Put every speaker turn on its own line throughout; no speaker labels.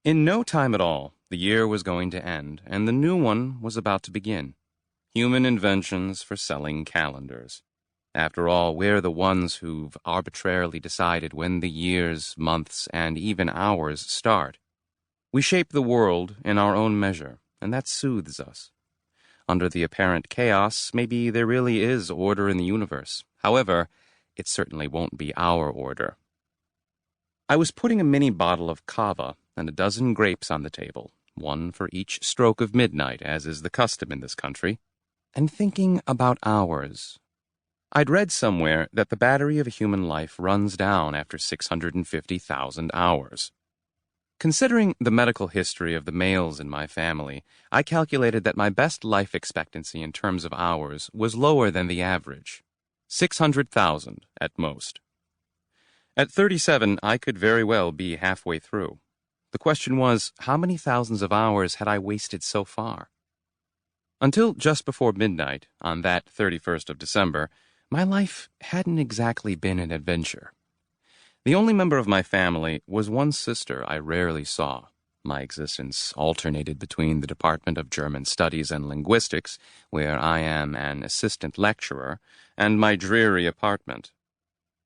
In no time at all, the year was going to end, and the new one was about to begin. Human inventions for selling calendars. After all, we're the ones who've arbitrarily decided when the years, months, and even hours start. We shape the world in our own measure, and that soothes us. Under the apparent chaos, maybe there really is order in the universe. However, it certainly won't be our order. I was putting a mini bottle of cava and a dozen grapes on the table, one for each stroke of midnight, as is the custom in this country, and thinking about hours. I'd read somewhere that the battery of a human life runs down after 650,000 hours. Considering the medical history of the males in my family, I calculated that my best life expectancy in terms of hours was lower than the average, 600,000 at most. At 37, I could very well be halfway through. The question was, how many thousands of hours had I wasted so far? Until just before midnight, on that 31st of December, my life hadn't exactly been an adventure. The only member of my family was one sister I rarely saw. My existence alternated between the Department of German Studies and Linguistics, where I am an assistant lecturer, and my dreary apartment.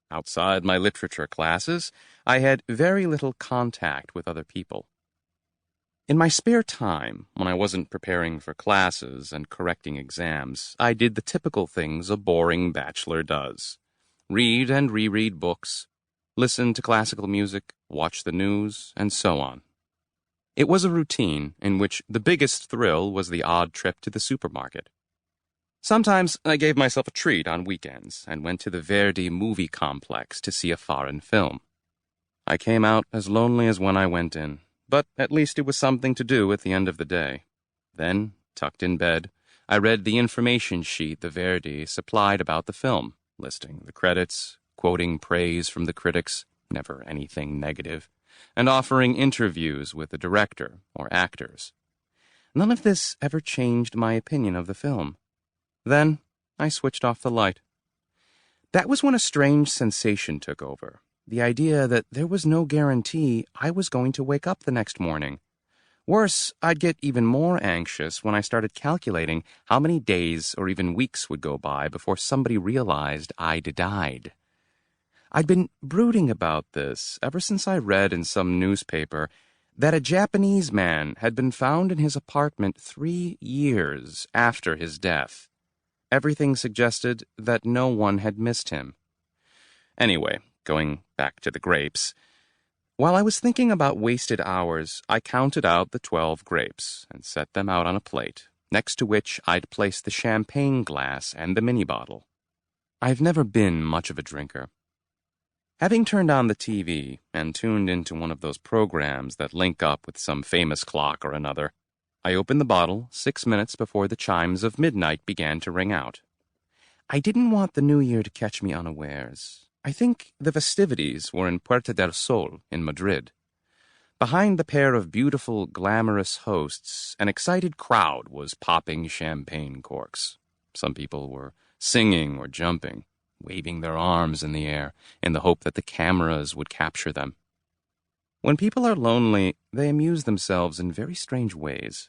Outside my literature classes, I had very little contact with other people. In my spare time, when I wasn't preparing for classes and correcting exams, I did the typical things a boring bachelor does. Read and reread books, listen to classical music, watch the news, and so on. It was a routine in which the biggest thrill was the odd trip to the supermarket. Sometimes I gave myself a treat on weekends and went to the Verdi movie complex to see a foreign film. I came out as lonely as when I went in, but at least it was something to do at the end of the day. Then, tucked in bed, I read the information sheet the Verdi supplied about the film, listing the credits, quoting praise from the critics, never anything negative, and offering interviews with the director or actors. None of this ever changed my opinion of the film. Then I switched off the light. That was when a strange sensation took over, the idea that there was no guarantee I was going to wake up the next morning. Worse, I'd get even more anxious when I started calculating how many days or even weeks would go by before somebody realized I'd died. I'd been brooding about this ever since I read in some newspaper that a Japanese man had been found in his apartment 3 years after his death. Everything suggested that no one had missed him. Anyway, going back to the grapes, while I was thinking about wasted hours, I counted out the 12 grapes and set them out on a plate, next to which I'd placed the champagne glass and the mini bottle. I've never been much of a drinker. Having turned on the TV and tuned into one of those programs that link up with some famous clock or another, I opened the bottle 6 minutes before the chimes of midnight began to ring out. I didn't want the new year to catch me unawares. I think the festivities were in Puerta del Sol in Madrid. Behind the pair of beautiful, glamorous hosts, an excited crowd was popping champagne corks. Some people were singing or jumping, waving their arms in the air in the hope that the cameras would capture them. When people are lonely, they amuse themselves in very strange ways.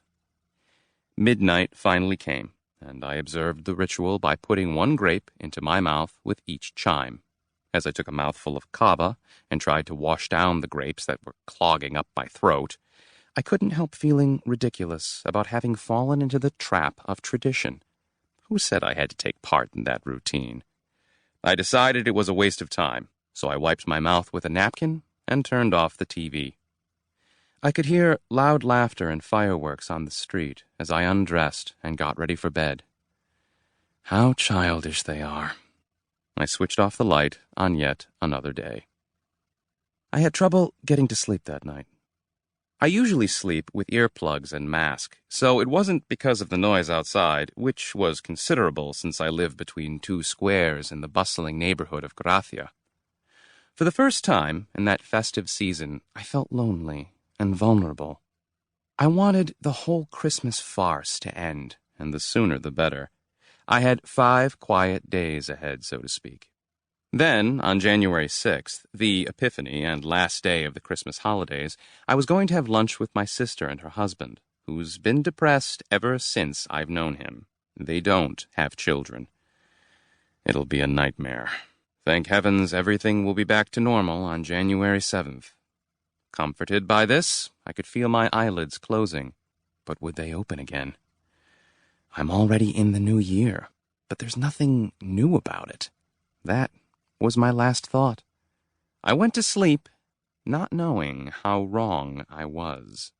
Midnight finally came, and I observed the ritual by putting one grape into my mouth with each chime. As I took a mouthful of cava and tried to wash down the grapes that were clogging up my throat, I couldn't help feeling ridiculous about having fallen into the trap of tradition. Who said I had to take part in that routine? I decided it was a waste of time, so I wiped my mouth with a napkin and turned off the TV. I could hear loud laughter and fireworks on the street as I undressed and got ready for bed. How childish they are. I switched off the light on yet another day. I had trouble getting to sleep that night. I usually sleep with earplugs and mask, so it wasn't because of the noise outside, which was considerable since I live between 2 squares in the bustling neighborhood of Gracia. For the first time in that festive season, I felt lonely and vulnerable. I wanted the whole Christmas farce to end, and the sooner the better. I had 5 quiet days ahead, so to speak. Then, on January 6th, the Epiphany and last day of the Christmas holidays, I was going to have lunch with my sister and her husband, who's been depressed ever since I've known him. They don't have children. It'll be a nightmare. Thank heavens everything will be back to normal on January 7th. Comforted by this, I could feel my eyelids closing. But would they open again? I'm already in the new year, but there's nothing new about it. That was my last thought. I went to sleep, not knowing how wrong I was.